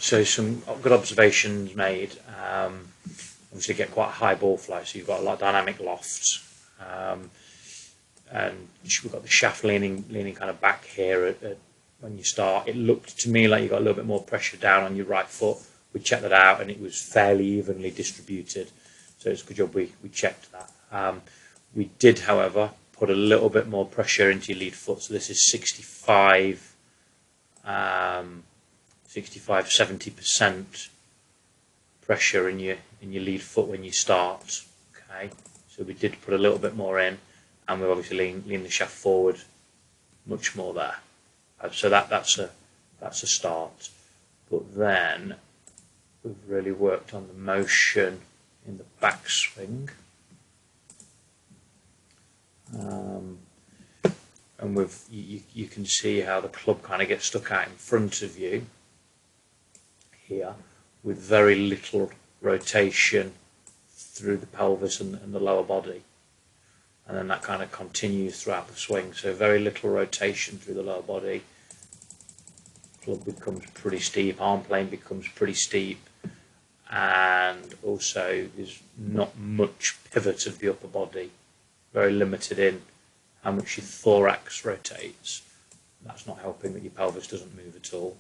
So some good observations made. Obviously get quite a high ball flight, so you've got a lot of dynamic lofts. And we've got the shaft leaning kind of back here when you start. It looked to me like you got a little bit more pressure down on your right foot. We checked that out and it was fairly evenly distributed. So it's a good job we checked that. We did, however, put a little bit more pressure into your lead foot. So this is 70% pressure in your lead foot when you start. Okay, so we did put a little bit more in, and we obviously lean the shaft forward much more there. So that's a start. But then we've really worked on the motion in the backswing. And you can see how the club kind of gets stuck out in front of you here with very little rotation through the pelvis and the lower body, and then that kind of continues throughout the swing. So very little rotation through the lower body. Club becomes pretty steep, arm plane becomes pretty steep, and also there's not much pivot of the upper body, very limited in how much your thorax rotates. That's not helping that your pelvis doesn't move at all.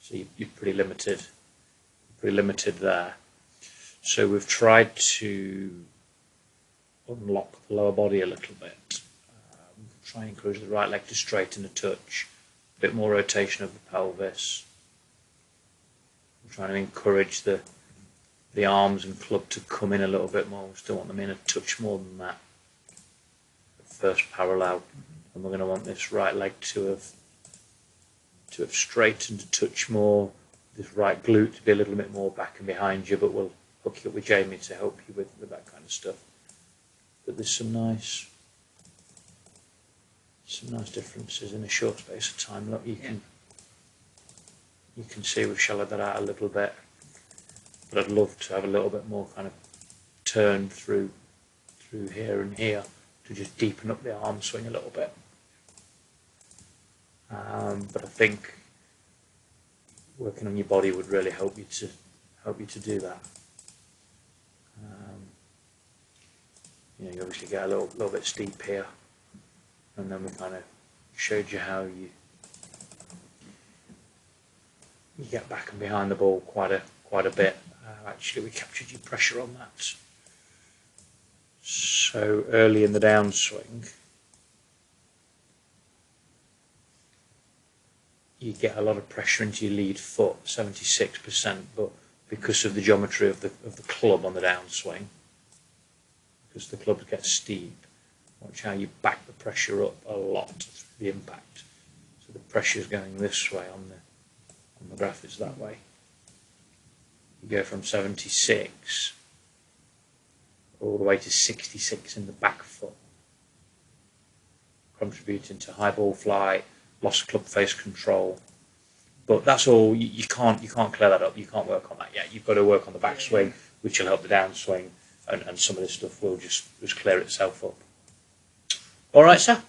So you're pretty limited there. So we've tried to unlock the lower body a little bit. Try and encourage the right leg to straighten a touch, a bit more rotation of the pelvis. I'm trying to encourage the arms and club to come in a little bit more. We still want them in a touch more than that. First parallel, and we're going to want this right leg to have straightened a touch more, this right glute to be a little bit more back and behind you, but we'll hook you up with Jamie to help you with that kind of stuff. But there's some nice differences in a short space of time. Look, you can see we've shallowed that out a little bit, but I'd love to have a little bit more kind of turn through here and here to just deepen up the arm swing a little bit. But I think working on your body would really help you to do that. You obviously get a little bit steep here, and then we kind of showed you how you get back and behind the ball quite a bit. Actually, we captured your pressure on that. So early in the downswing, you get a lot of pressure into your lead foot, 76%, but because of the geometry of the club on the downswing, because the clubs get steep, watch how you back the pressure up a lot through the impact. So the pressure is going this way on the graph is that way. You go from 76 all the way to 66 in the back foot, contributing to high ball flight, loss of club face control. But that's all. You can't clear that up. You can't work on that yet. You've got to work on the backswing, which will help the downswing, and some of this stuff will just clear itself up. All right, sir.